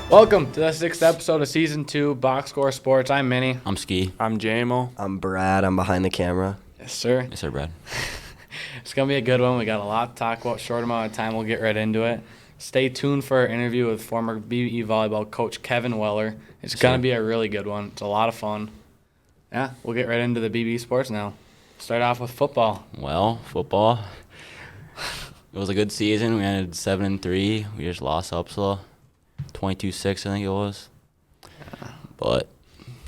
Welcome to the 6th episode of Season 2 Box Score Sports. I'm Minnie. I'm Ski. I'm JMO. I'm Brad. I'm behind the camera. Yes, sir. Yes, sir, Brad. It's going to be a good one. We got a lot to talk about. Short amount of time. We'll get right into it. Stay tuned for our interview with former BBE volleyball coach Kevin Weller. It's going to be a really good one. It's a lot of fun. Yeah, we'll get right into the BBE sports now. Start off with football. Well, football. It was a good season. We ended 7-3. We just lost Upsala, 22-6, I think it was. But,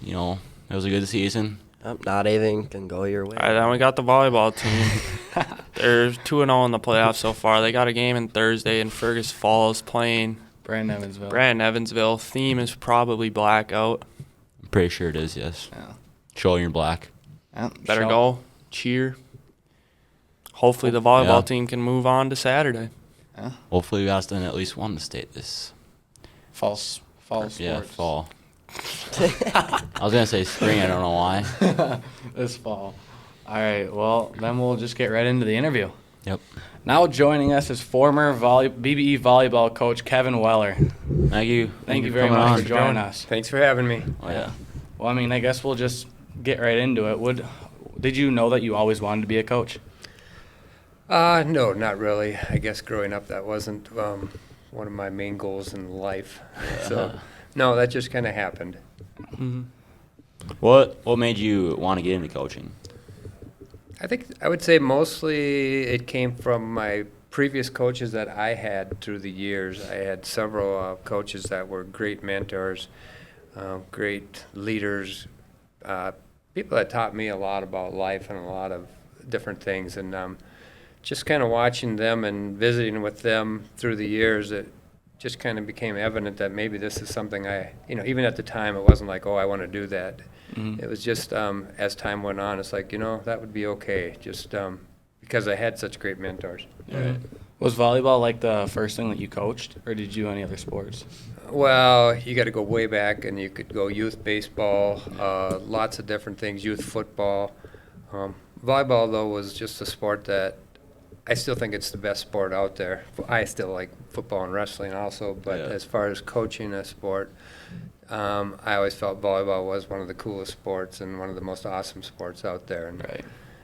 you know, it was a good season. Not anything can go your way. All right, then we got the volleyball team. They're 2-0 in the playoffs so far. They got a game on Thursday in Fergus Falls playing Brandon Evansville. Theme is probably blackout. I'm pretty sure it is, yes. Yeah. Show your black. Yeah, Better go. Cheer. Hopefully the volleyball team can move on to Saturday. Yeah. Hopefully we got to at least one to state this. Fall sports. Yeah, fall. I was going to say spring. I don't know why. This fall. All right, well, then we'll just get right into the interview. Yep. Now joining us is former BBE volleyball coach Kevin Weller. Thank you. Thank you for very coming much on. for joining us. Thanks for having me. Oh, yeah. Well, I mean, I guess we'll just get right into it. Did you know that you always wanted to be a coach? No, not really. I guess growing up that wasn't one of my main goals in life. So, no, that just kind of happened. Mm-hmm. What made you want to get into coaching? I think I would say mostly it came from my previous coaches that I had through the years. I had several coaches that were great mentors, great leaders, people that taught me a lot about life and a lot of different things. And just kind of watching them and visiting with them through the years, it just kind of became evident that maybe this is something even at the time, it wasn't like, oh, I want to do that. Mm-hmm. It was just as time went on, it's like, that would be okay, just because I had such great mentors. Right. Was volleyball like the first thing that you coached, or did you do any other sports? Well, you got to go way back, and you could go youth baseball, lots of different things, youth football. Volleyball, though, was just a sport that I still think it's the best sport out there. I still like football and wrestling also, but as far as coaching a sport, I always felt volleyball was one of the coolest sports and one of the most awesome sports out there.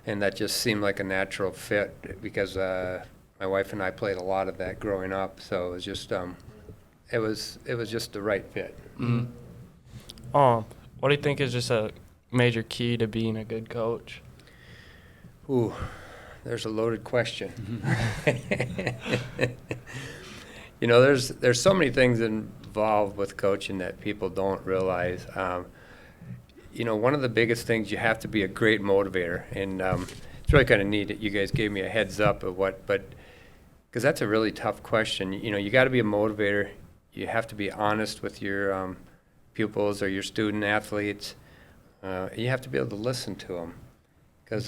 And that just seemed like a natural fit because my wife and I played a lot of that growing up, so it was just it was just the right fit. Mm-hmm. What do you think is just a major key to being a good coach? Ooh, there's a loaded question. There's so many things involved with coaching that people don't realize. One of the biggest things, you have to be a great motivator, and it's really kind of neat that you guys gave me a heads up of because that's a really tough question. You got to be a motivator. You have to be honest with your pupils or your student athletes. You have to be able to listen to them. Because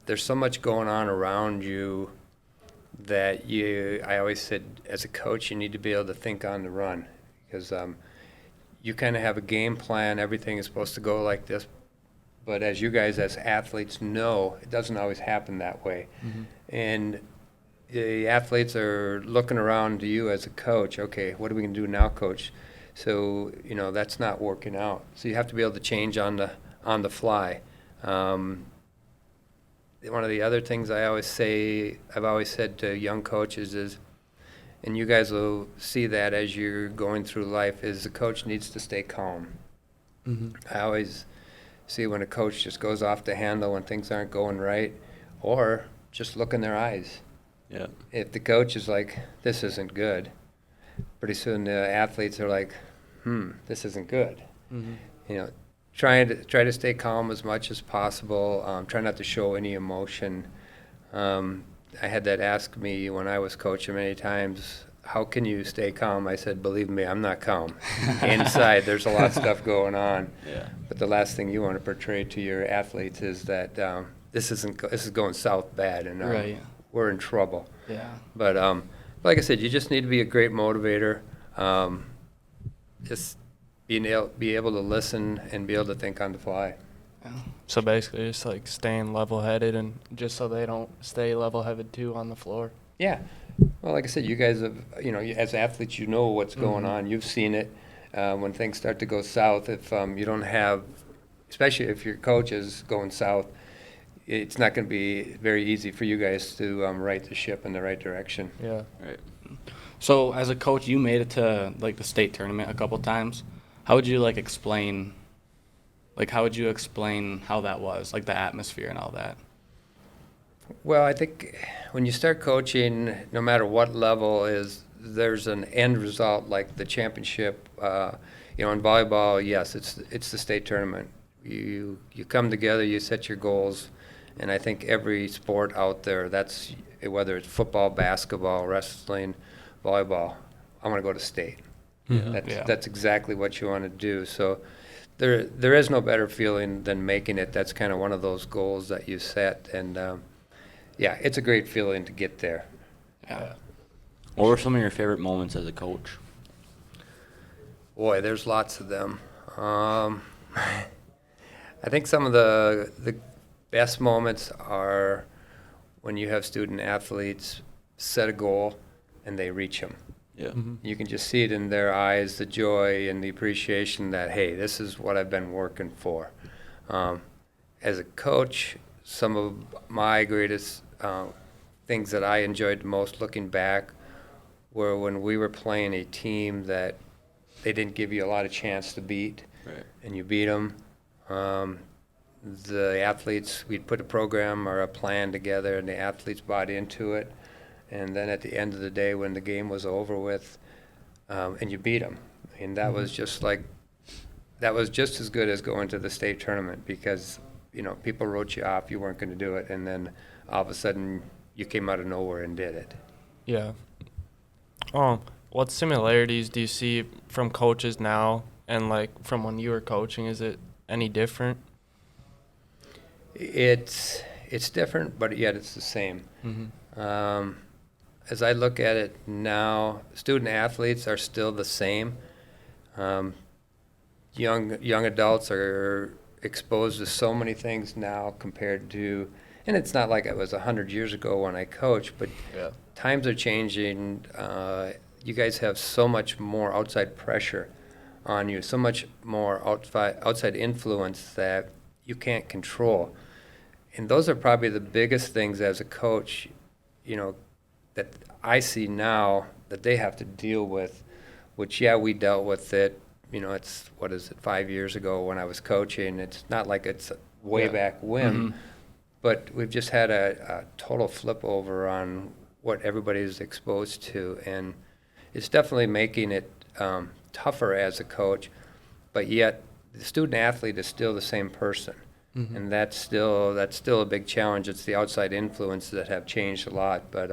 there's so much going on around you that I always said, as a coach, you need to be able to think on the run. Because you kind of have a game plan, everything is supposed to go like this. But as you guys as athletes know, it doesn't always happen that way. Mm-hmm. And the athletes are looking around to you as a coach. Okay, what are we going to do now, coach? So, that's not working out. So you have to be able to change on the fly. One of the other things I've always said to young coaches is, and you guys will see that as you're going through life, is the coach needs to stay calm. Mm-hmm. I always see when a coach just goes off the handle when things aren't going right, or just look in their eyes. Yeah. If the coach is like, this isn't good, pretty soon the athletes are like, this isn't good. Mm-hmm. Try to stay calm as much as possible. Try not to show any emotion. I had that asked me when I was coaching many times, how can you stay calm? I said, believe me, I'm not calm. Inside, there's a lot of stuff going on. Yeah. But the last thing you want to portray to your athletes is that this is going south bad, and we're in trouble. Yeah. But like I said, you just need to be a great motivator. Just be able to listen and be able to think on the fly. So basically just like staying level-headed, and just so they don't stay level-headed too on the floor. Yeah. Well, like I said, you guys have, as athletes, what's going on. You've seen it. when things start to go south, if you don't have, especially if your coach is going south, it's not going to be very easy for you guys to right the ship in the right direction. Yeah. Right. So as a coach, you made it to like the state tournament a couple times. How would you explain how that was, like the atmosphere and all that? Well, I think when you start coaching, no matter what level, there's an end result like the championship. In volleyball, yes, it's the state tournament. You come together, you set your goals, and I think every sport out there, that's whether it's football, basketball, wrestling, volleyball, I want to go to state. That's exactly what you want to do. So there is no better feeling than making it. That's kind of one of those goals that you set, and it's a great feeling to get there. Yeah. What were some of your favorite moments as a coach? Boy, there's lots of them. I think some of the best moments are when you have student athletes set a goal and they reach them. Yeah. You can just see it in their eyes, the joy and the appreciation that, hey, this is what I've been working for. As a coach, some of my greatest things that I enjoyed the most looking back were when we were playing a team that they didn't give you a lot of chance to beat, Right. and you beat them. The athletes, we'd put a program or a plan together, and the athletes bought into it. And then at the end of the day, when the game was over with, and you beat them, and that was just as good as going to the state tournament, because people wrote you off, you weren't going to do it, and then all of a sudden you came out of nowhere and did it. Yeah. What similarities do you see from coaches now and from when you were coaching? Is it any different? It's different, but yet it's the same. As I look at it now, student athletes are still the same. Young adults are exposed to so many things now compared to, and it's not like it was 100 years ago when I coached, but times are changing. You guys have so much more outside pressure on you, so much more outside influence that you can't control. And those are probably the biggest things as a coach, that I see now that they have to deal with, which, we dealt with it. It's, 5 years ago when I was coaching. It's not like it's way back when, but we've just had a total flip over on what everybody's exposed to. And it's definitely making it tougher as a coach, but yet the student athlete is still the same person. And that's still a big challenge. It's the outside influences that have changed a lot, but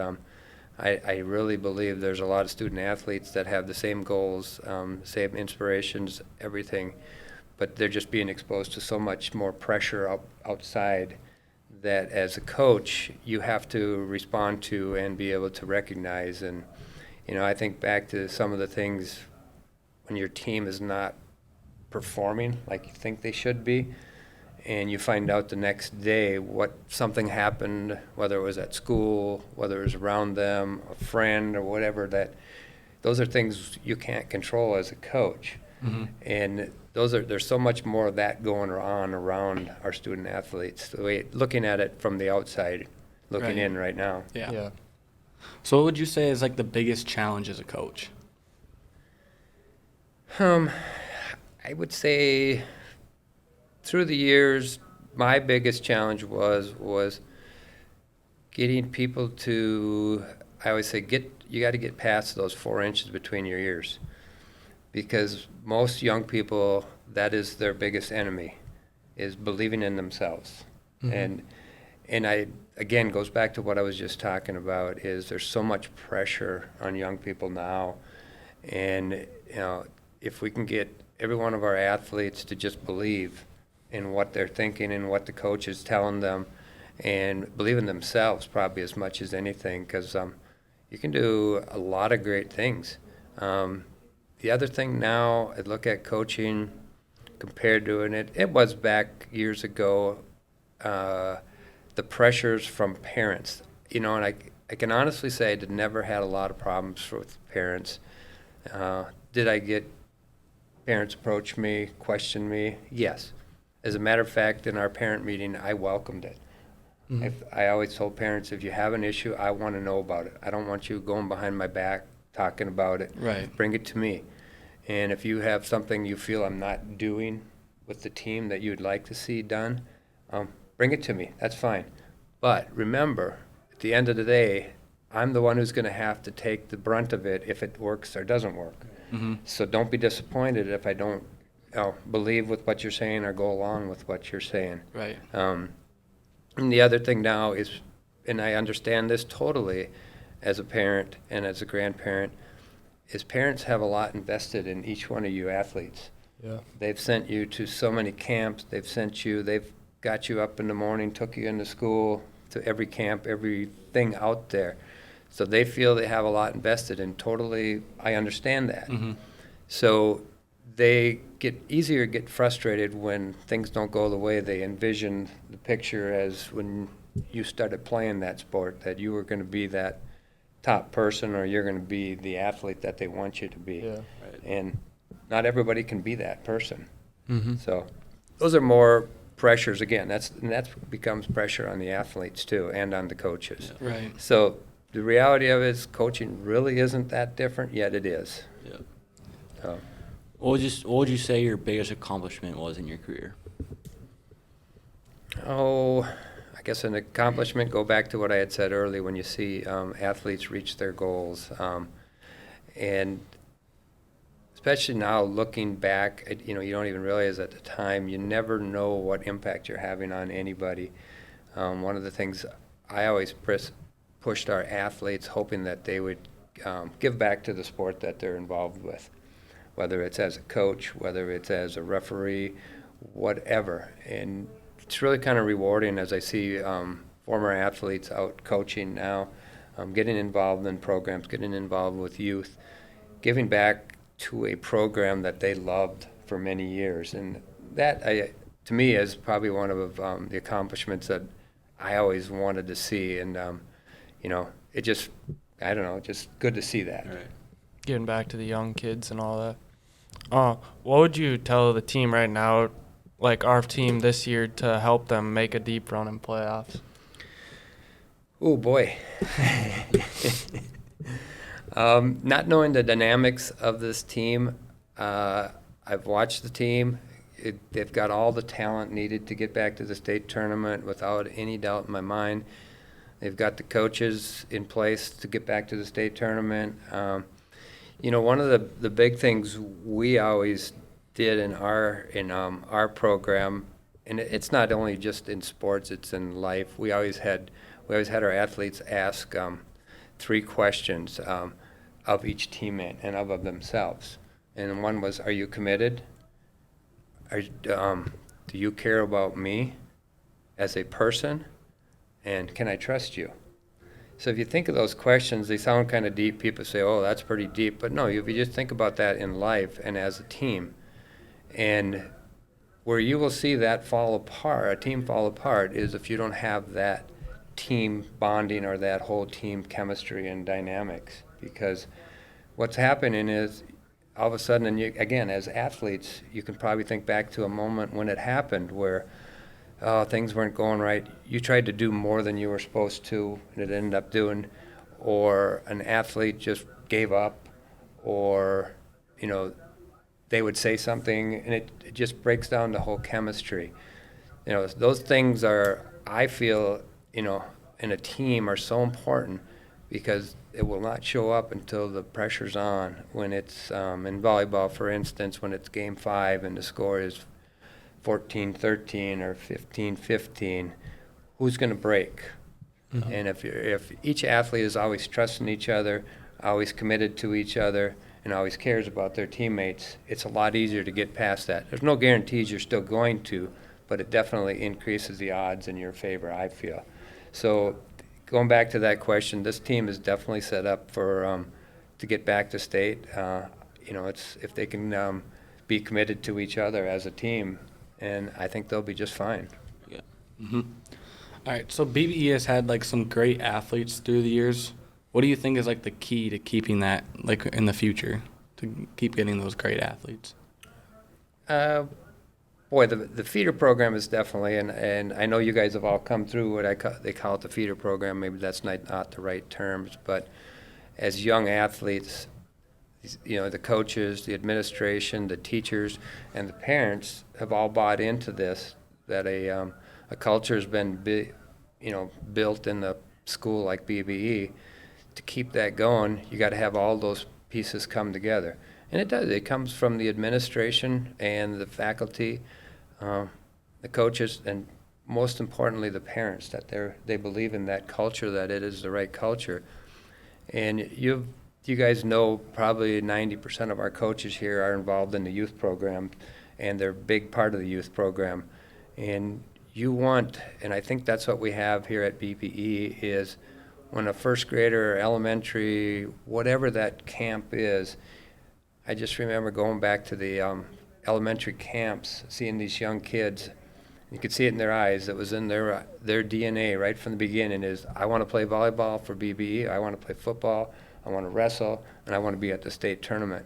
I really believe there's a lot of student athletes that have the same goals, same inspirations, everything, but they're just being exposed to so much more pressure outside that as a coach you have to respond to and be able to recognize. And I think back to some of the things when your team is not performing like you think they should be, and you find out the next day something happened, whether it was at school, whether it was around them, a friend or whatever, that those are things you can't control as a coach. And there's so much more of that going on around our student athletes, the way looking at it from the outside, looking in right now. Yeah. So what would you say is the biggest challenge as a coach? I would say through the years, my biggest challenge was getting people to, I always say, you got to get past those 4 inches between your ears, because most young people, that is their biggest enemy, is believing in themselves. And I, again, goes back to what I was just talking about, is there's so much pressure on young people now, and if we can get every one of our athletes to just believe in what they're thinking and what the coach is telling them, and believe in themselves probably as much as anything, because you can do a lot of great things. The other thing now, I look at coaching compared to, and it was back years ago, the pressures from parents. And I can honestly say I never had a lot of problems with parents. Did I get parents approach me, question me, yes. As a matter of fact, in our parent meeting, I welcomed it. I always told parents, if you have an issue, I want to know about it. I don't want you going behind my back talking about it. Right. Bring it to me. And if you have something you feel I'm not doing with the team that you'd like to see done, bring it to me. That's fine. But remember, at the end of the day, I'm the one who's going to have to take the brunt of it if it works or doesn't work. So don't be disappointed if I don't believe with what you're saying or go along with what you're saying. Right. And the other thing now is, and I understand this totally as a parent and as a grandparent, is parents have a lot invested in each one of you athletes. Yeah. They've sent you to so many camps. They've got you up in the morning, took you into school, to every camp, everything out there. So they feel they have a lot invested, and totally, I understand that. So they get frustrated when things don't go the way they envisioned the picture as when you started playing that sport, that you were going to be that top person or you're going to be the athlete that they want you to be. Yeah. And not everybody can be that person. So those are more pressures. Again, that becomes pressure on the athletes too and on the coaches. Right. So the reality of it is coaching really isn't that different, yet it is. Yeah. So, What would you say your biggest accomplishment was in your career? I guess an accomplishment, go back to what I had said earlier, when you see athletes reach their goals. And especially now looking back, you don't even realize at the time, you never know what impact you're having on anybody. One of the things I always pushed our athletes, hoping that they would give back to the sport that they're involved with, whether it's as a coach, whether it's as a referee, whatever. And it's really kind of rewarding as I see former athletes out coaching now, getting involved in programs, getting involved with youth, giving back to a program that they loved for many years. And that, to me, is probably one of the accomplishments that I always wanted to see. And, it just, I don't know, just good to see that. Right. Getting back to the young kids and all that. What would you tell the team right now, like our team this year, to help them make a deep run in playoffs? Oh, boy. Not knowing the dynamics of this team, I've watched the team. They've got all the talent needed to get back to the state tournament without any doubt in my mind. They've got the coaches in place to get back to the state tournament. One of the big things we always did in our program, and it's not only just in sports, it's in life. We always had our athletes ask 3 questions of each teammate and of themselves. And one was, are you committed? Do you care about me as a person? And can I trust you? So if you think of those questions, they sound kind of deep. People say, oh, that's pretty deep. But no, if you just think about that in life and as a team, and where you will see that a team fall apart, is if you don't have that team bonding or that whole team chemistry and dynamics. Because what's happening is, all of a sudden, and again, as athletes, you can probably think back to a moment when it happened where things weren't going right. You tried to do more than you were supposed to, and it ended up doing, or an athlete just gave up, or, they would say something, and it just breaks down the whole chemistry. Those things are, I feel, in a team are so important, because it will not show up until the pressure's on. When it's in volleyball, for instance, when it's game 5 and the score is 14-13 or 15-15, who's going to break? And if each athlete is always trusting each other, always committed to each other, and always cares about their teammates, it's a lot easier to get past that. There's no guarantees you're still going to, but it definitely increases the odds in your favor, I feel. So going back to that question, this team is definitely set up for to get back to state. It's if they can be committed to each other as a team, and I think they'll be just fine. Yeah. All right, so BBE has had some great athletes through the years. What do you think is the key to keeping that in the future, to keep getting those great athletes? Boy, the feeder program is definitely, and I know you guys have all come through what they call it the feeder program. Maybe that's not the right terms, but as young athletes, the coaches, the administration, the teachers, and the parents have all bought into this, that a culture has been built in the school like BBE. To keep that going, you got to have all those pieces come together. And it does. It comes from the administration and the faculty, the coaches, and most importantly, the parents, that they believe in that culture, that it is the right culture. And you guys know probably 90% of our coaches here are involved in the youth program, and they're a big part of the youth program. And and I think that's what we have here at BBE, is when a first grader or elementary, whatever that camp is, I just remember going back to the elementary camps, seeing these young kids. You could see it in their eyes. It was in their DNA right from the beginning, is I want to play volleyball for BBE, I want to play football, I want to wrestle, and I want to be at the state tournament.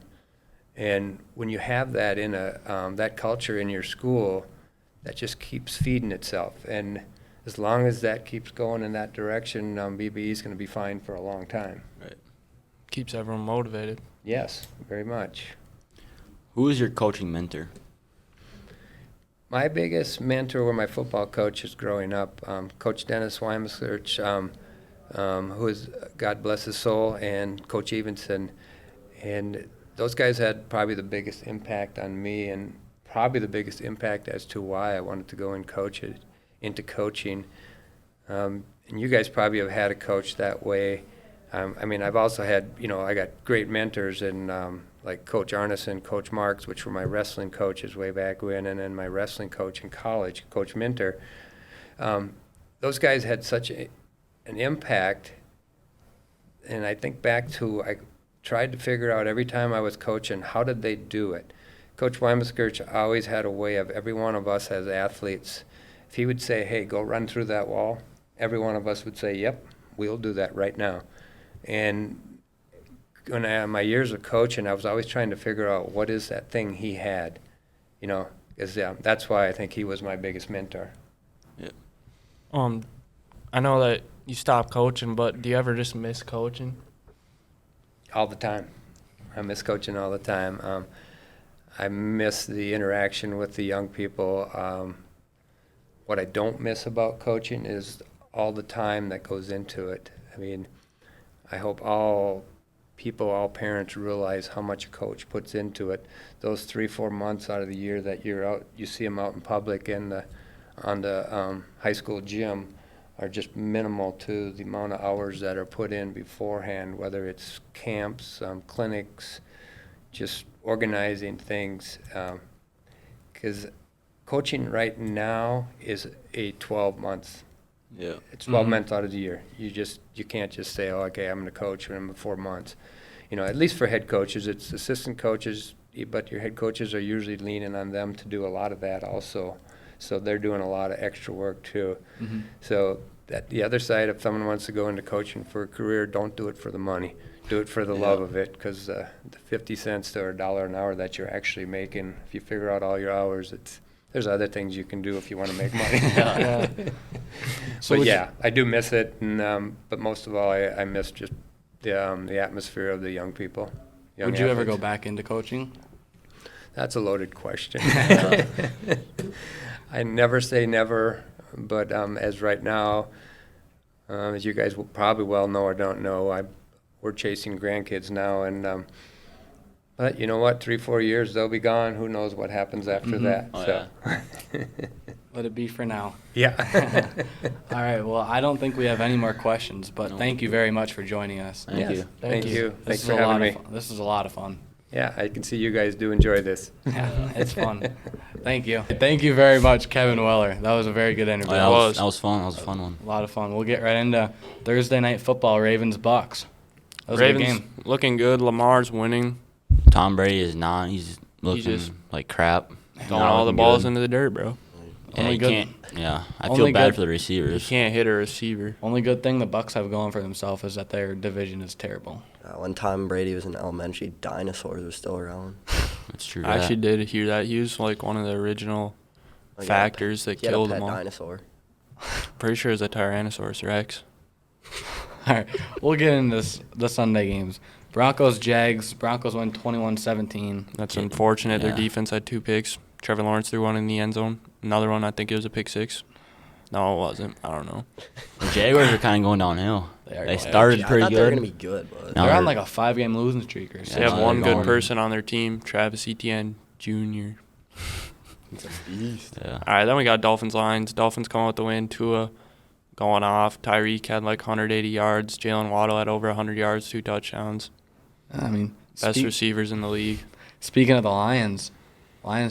And when you have that in that culture in your school, that just keeps feeding itself. And as long as that keeps going in that direction, BBE is going to be fine for a long time. Right. Keeps everyone motivated. Yes, very much. Who is your coaching mentor? My biggest mentor were my football coaches growing up, Coach Dennis Weimuskirch, who is, God bless his soul, and Coach Evenson. And those guys had probably the biggest impact on me, and probably the biggest impact as to why I wanted to go into coaching. And you guys probably have had a coach that way. I've also had, I got great mentors in like Coach Arneson, Coach Marks, which were my wrestling coaches way back when, and then my wrestling coach in college, Coach Minter. Those guys had such an impact, and I think back to, I tried to figure out every time I was coaching, how did they do it? Coach Weimuskirch always had a way of, every one of us as athletes, if he would say, hey, go run through that wall, every one of us would say, yep, we'll do that right now. And when I had my years of coaching, I was always trying to figure out what is that thing he had, because that's why I think he was my biggest mentor. Yeah. I know that you stopped coaching, but do you ever just miss coaching? All the time. I miss coaching all the time. I miss the interaction with the young people. What I don't miss about coaching is all the time that goes into it. I hope all parents realize how much a coach puts into it. Those 3-4 months out of the year that you're out, you see them out in public and on the high school gym are just minimal to the amount of hours that are put in beforehand, whether it's camps, clinics, just organizing things. Because coaching right now is a 12 months. Yeah. It's 12 months out of the year. You can't just say, oh, okay, I'm going to coach for 4 months. At least for head coaches, it's assistant coaches, but your head coaches are usually leaning on them to do a lot of that also. So they're doing a lot of extra work too. Mm-hmm. So that the other side, if someone wants to go into coaching for a career, don't do it for the money. Do it for the love of it, because the 50 cents or $1 an hour that you're actually making, if you figure out all your hours, there's other things you can do if you want to make money. So I do miss it, and but most of all, I miss just the atmosphere of the young people. Would you ever go back into coaching? That's a loaded question. I never say never, but as right now, as you guys will probably well know or don't know, we're chasing grandkids now, and but you know what? 3-4 years, they'll be gone. Who knows what happens after that? Oh, so. Yeah. Let it be for now. Yeah. All right. Well, I don't think we have any more questions, but thank you very much for joining us. Thank you. Thank you. Thanks This for having me. This is a lot of fun. Yeah, I can see you guys do enjoy this. Yeah, it's fun. Thank you. Thank you very much, Kevin Weller. That was a very good interview. That was fun. That was a fun one. A lot of fun. We'll get right into Thursday night football, Ravens-Bucks. That was Ravens a good game. looking good. Lamar's winning. Tom Brady is not. He's looking just like crap. Throwing all the balls into the dirt, bro. Yeah, Only you good- can't. Yeah, I only feel bad good- for the You receivers. can't hit a receiver. Only good thing the Bucks have going for themselves is that their division is terrible. When Tom Brady was in elementary, dinosaurs were still around. That's true. I actually did hear that. He was like one of the original Like, factors that he had a killed pet them all. dinosaur. Pretty sure it was a Tyrannosaurus Rex. All right, we'll get into the Sunday games. Broncos, Jags. Broncos win 21-17. That's Yeah. unfortunate. Their Yeah. defense had 2 picks. Trevor Lawrence threw one in the end zone. Another one, I think it was a pick 6. No, it wasn't. I don't know. The Jaguars are kind of going downhill. They are They going- started Yeah, I pretty thought they were good. gonna be good, but No. They're on they're- like a 5-game losing streak or They something. have no, one they're good going- person on their team, Travis Etienne Jr. Yeah. All right, then we got Dolphins Lions. Dolphins coming with the win. Tua going off. Tyreek had like 180 yards. Jalen Waddle had over 100 yards, 2 touchdowns. I mean, Best receivers in the league. speaking of the Lions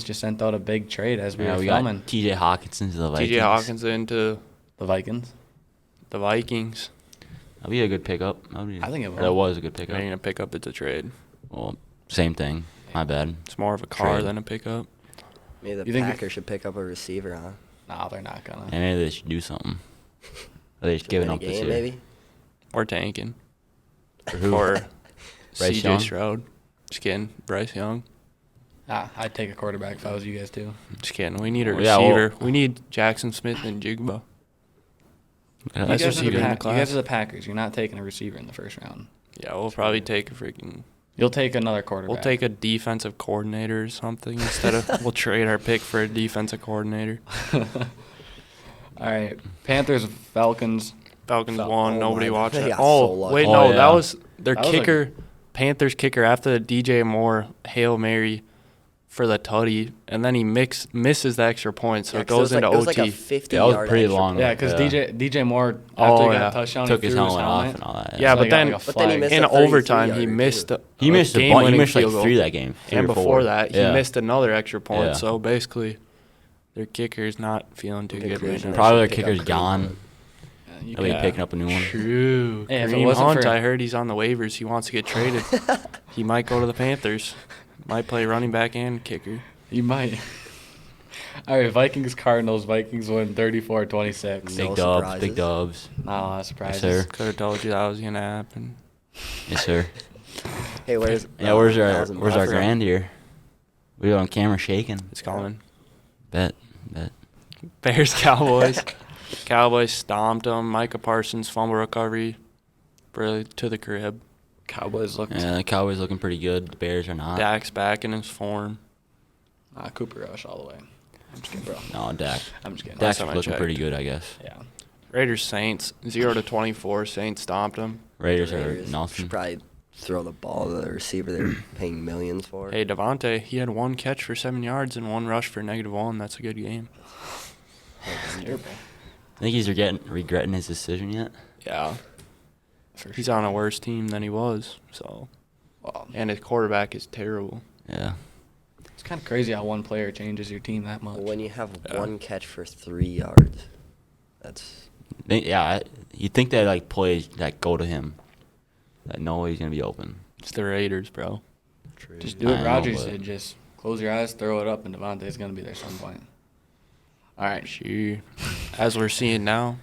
just sent out a big trade as we Yeah, were we filming. got T.J. Hawkinson to the Vikings. TJ Hawkins into The Vikings. the Vikings. That'd be a good pickup. I think it will. That was a good They're pickup. going to pick up. It's a trade. Well, same thing. My bad. It's more of a car Trade. than a pickup. maybe the You think- Packers should pick up a receiver, huh? No, they're not gonna. And maybe they should do something. Are they just giving Win a up this game, year? maybe. Or tanking. For who? Or Bryce CJ Young? Stroud. Just kidding. Bryce Young. I'd take a quarterback if I was you guys too. Just kidding. We need a Well, yeah, well- receiver. We need Jackson Smith and Jigba. Yeah, Best You guys, are receiver the in the you class. guys are the Packers. You're not taking a receiver in the first round. Yeah, we'll probably take a freaking. You'll take another quarterback. We'll take a defensive coordinator or something instead of. We'll trade our pick for a defensive coordinator. All right, Panthers, Falcons. Falcons Oh won. Nobody my- watched they it. got Oh, so lucky. wait, Oh, no. yeah. That was their That was a- kicker. Panthers kicker after the DJ Moore Hail Mary for the tutty, and then he misses the extra point, so Yeah, it 'cause goes into it was OT. like a 50 That was yard pretty extra long. point. Yeah, because Yeah. DJ Moore after Oh, he got yeah. a touchdown, Took he his threw helmet off and all that. Yeah, So but he got, then- like, a But then he flag. missed In a 33 overtime, he yarder, missed too. He missed a bunch. He game-winning missed like field goal. 3 that game. 3 And or 4. before that, he Yeah. missed another extra point. Yeah. So basically, their kicker is not feeling too good right Conclusion, now. they Probably should their pick up kicker's Kareem gone. Hunt. You They'll be can- picking up a new one. True. Hey, if it Kareem wasn't Hunt, for- I heard he's on the waivers. He wants to get traded. He might go to the Panthers. Might play running back and kicker. You might. All right, Vikings, Cardinals. Vikings win 34-26. No Big dubs. surprises. Big dubs. Not a lot of surprises. sir. Could have told you that was gonna happen. Yes, sir. Hey, where's Yeah, where's our Thousand where's our bucks. grand here? We on camera shaking. It's coming. Bet. Bears, Cowboys. Cowboys stomped them. Micah Parsons fumble recovery, really to the crib. Cowboys looked. Yeah, the Cowboys looking pretty good. The Bears are not. Dak's back in his form. Cooper Rush all the way. I'm just kidding, bro. No, Dak. I'm just kidding. Dak's time I looking checked. pretty good, I guess. Yeah. Raiders, Saints 0-24. Saints stomped them. Raiders Raiders are nothing. should probably throw the ball to the receiver they're paying millions for. Hey, Devontae, he had 1 catch for 7 yards and 1 rush for -1. That's a good game. It's terrible. I think he's regretting his decision yet. Yeah. For He's sure. on a worse team than he was. So, Well, and his quarterback is terrible. Yeah. it's kind of crazy how one player changes your team that much. When you have Yeah. 1 catch for 3 yards, that's You think that like plays that go to him, that know he's gonna be open. It's the Raiders, bro. true. Just do what I know, Rodgers but- did. Just close your eyes, throw it up, and Devontae's going to be there some point. All right. Sure. As we're seeing now,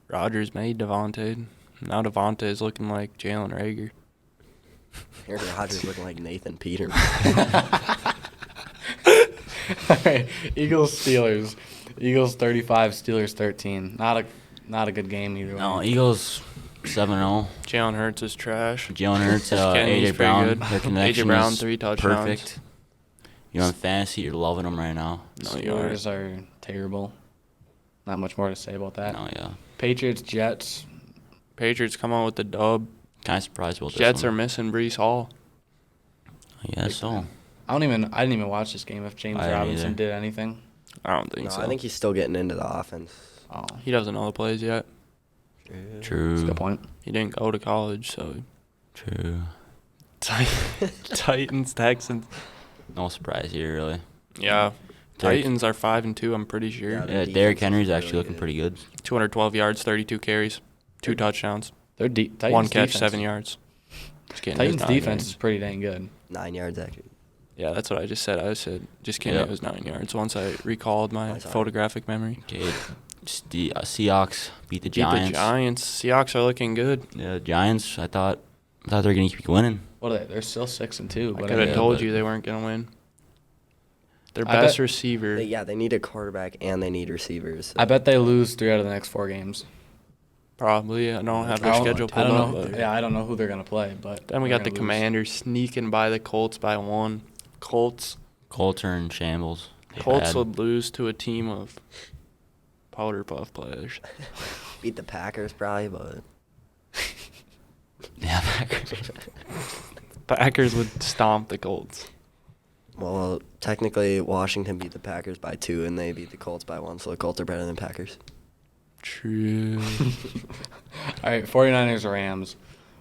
Rodgers made Devontae. Now Devontae is looking like Jalen Rager. Aaron Rodgers looking like Nathan Peterman. All right. Eagles, Steelers. Eagles 35, Steelers 13. Not a good game either way. No, Eagles 7-0. Jalen Hurts is trash. Jalen Hurts, Kidding, he's AJ pretty Brown. good. Their connection AJ Brown, is 3 touchdowns. perfect. You're on fantasy, you're loving them right now. No, you aren't. Steelers are terrible. Not much more to say about that. No, yeah. Patriots, Jets. Patriots come out with the dub. Kind of surprised about this Jets are one. missing Brees Hall. I guess so. I didn't even watch this game if James I didn't Robinson either. did anything. I don't think No, so. I think he's still getting into the offense. Oh, he doesn't know the plays yet. that's a True. good point. He didn't go to college, so. True. Titans, Texans. No surprise here, really. Yeah. Derrick- Titans are 5-2, I'm pretty sure. Yeah. Yeah, defense Derrick is Henry's really actually looking good. pretty good. 212 yards, 32 carries, 2 touchdowns, They're deep. Titans 1 catch, defense. 7 yards. Just kidding, Titans there's 9 defense is yards. pretty dang good. 9 yards, actually. Yeah, that's what I just said. I said, just kidding, Yeah. it was 9 yards once I recalled my That's all right. photographic memory. Okay, the Seahawks beat the Beat Giants. the Giants. Seahawks are looking good. Yeah, the Giants. I thought they were gonna keep winning. What are they? They're still 6-2. I But could have yeah, told but- you they weren't going to win. Their I best bet- receiver. They need a quarterback and they need receivers. So. I bet they lose 3 out of the next 4 games. Probably. I don't have their I don't- schedule I pulled don't up. know. But Yeah, I don't know who they're gonna play, but then we they're got the gonna lose. Commanders sneaking by the Colts by 1. Colts Colts are in shambles. They Colts bad. would lose to a team of powder puff players. Beat the Packers probably, but Yeah, Packers would stomp the Colts. well, technically Washington beat the Packers by 2 and they beat the Colts by 1, so the Colts are better than Packers. True. All right, 49ers Rams.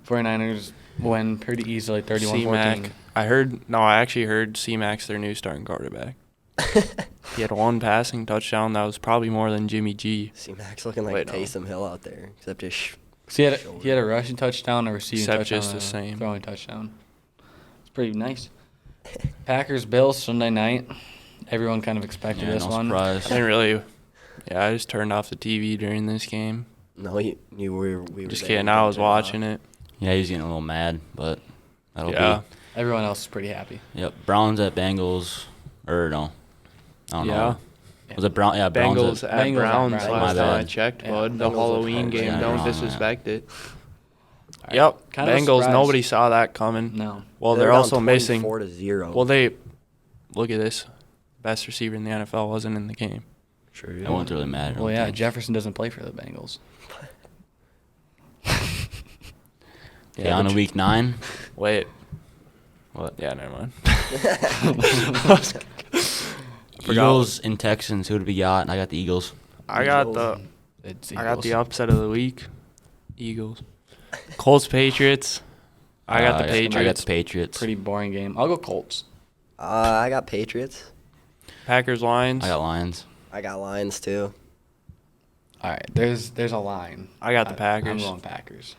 49ers win pretty easily, 31-14. I actually heard C-Mac's their new starting quarterback. He had 1 passing touchdown. That was probably more than Jimmy G. C-Mac's looking like Wait, no. Taysom Hill out there, except his So he had a rushing touchdown, a receiving Except touchdown, just the and a same. throwing touchdown. It's pretty nice. Packers Bills Sunday night. Everyone kind of expected Yeah, this no one. surprise. I didn't really. Yeah, I just turned off the TV during this game. No, we were Just there. kidding. I was watching it. Yeah, he's getting a little mad, but that'll Yeah. Everyone else is pretty happy. be. Yep, Browns at Bengals. Or no. I don't Yeah. know. Was it Brown? Yeah, Browns Bengals at at Bengals at Browns Browns. last My time I bad. checked, Yeah, bud. Bengals The at Halloween Browns. game. Yeah, Don't wrong, yeah. disrespect it. All right, Yep. kind of a Bengals. surprise. Nobody saw that coming. No. Well, they're also missing. 4-0. Well, they look at this. Best receiver in the NFL wasn't in the game. Sure. It won't really matter. I Well, don't yeah, think. Jefferson doesn't play for the Bengals. Okay, on but to week 9. Wait. What? Yeah, never mind. Eagles and Texans. Who would we got? I got the Eagles. I got the It's I got the Eagles. upset of the week. Eagles. Colts Patriots. I got the I got Patriots. the Patriots. Pretty boring game. I'll go Colts. I got Patriots. Packers Lions. I got Lions. I got Lions too. All right, there's a line. I got the I'm Packers. going Packers.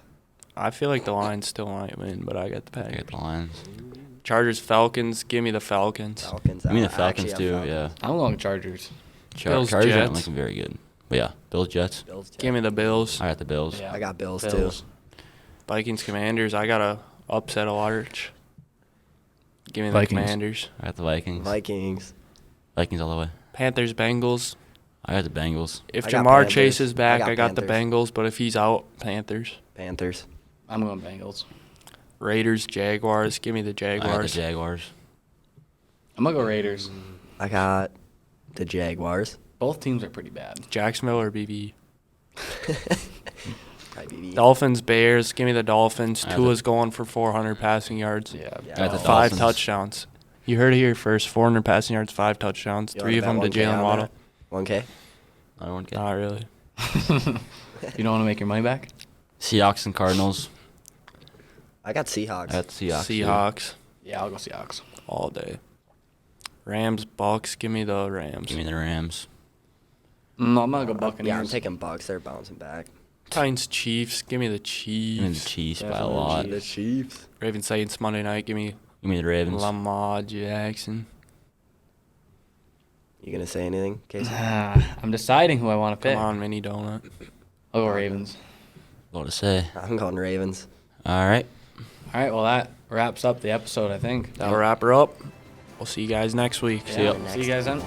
I feel like the Lions still might win, but I got the I got Packers. the Lions. Chargers Falcons. Give me the Falcons. Falcons. I mean the I Falcons actually too. have Yeah. I'm going Chargers. Bills, Chargers aren't Jets. looking very good. But yeah, Bills Jets. Bills. Give me the Bills. I got the Bills. Yeah. I got Bills Bills. too. Vikings Commanders. I got a upset of Larch. Give me the Vikings. Commanders. I got the Vikings. Vikings. Vikings all the way. Panthers Bengals. I got the Bengals. If I got Jamar Panthers. Chase is back, I I got got the Panthers. Bengals. But if he's out, Panthers. Panthers. I'm going Bengals. Raiders Jaguars. Give me the I got the Jaguars. Jaguars. I'm gonna go Raiders. I got the Jaguars. Both teams are pretty bad. Jacksonville or BBE. Probably BB. Dolphins Bears. Give me the Dolphins. I have Tua's going for 400 passing yards. Yeah. Yeah. I got the 5 Dolphins. touchdowns. You heard it here first. 400 passing yards, 5 touchdowns. You 3 of wanna them to bet 1K Jalen on Waddle. that? 1K. I don't get Not really. You don't want to make your money back? Seahawks and Cardinals. I got Seahawks. I got the Seahawks. too. Seahawks Yeah, I'll go Seahawks. all day. Rams Bucks. Give me the Rams. Give me the Rams. No, I'm gonna go Buccaneers. Yeah, I'm taking Bucks. They're bouncing back. Titans Chiefs. Give me the Give me the Chiefs. Chiefs by a Definitely lot. Chiefs. Chiefs. Ravens Saints Monday night. Give me Give me the Ravens. Lamar Jackson. You gonna say anything, Casey? I'm deciding who I want to pick. Come on, mini donut. I'll go Ravens. What to say? I'm going Ravens. All right. All right, well that wraps up the episode, I think. That'll wrap her up. We'll see you guys next week. Yeah, ya. See you guys then.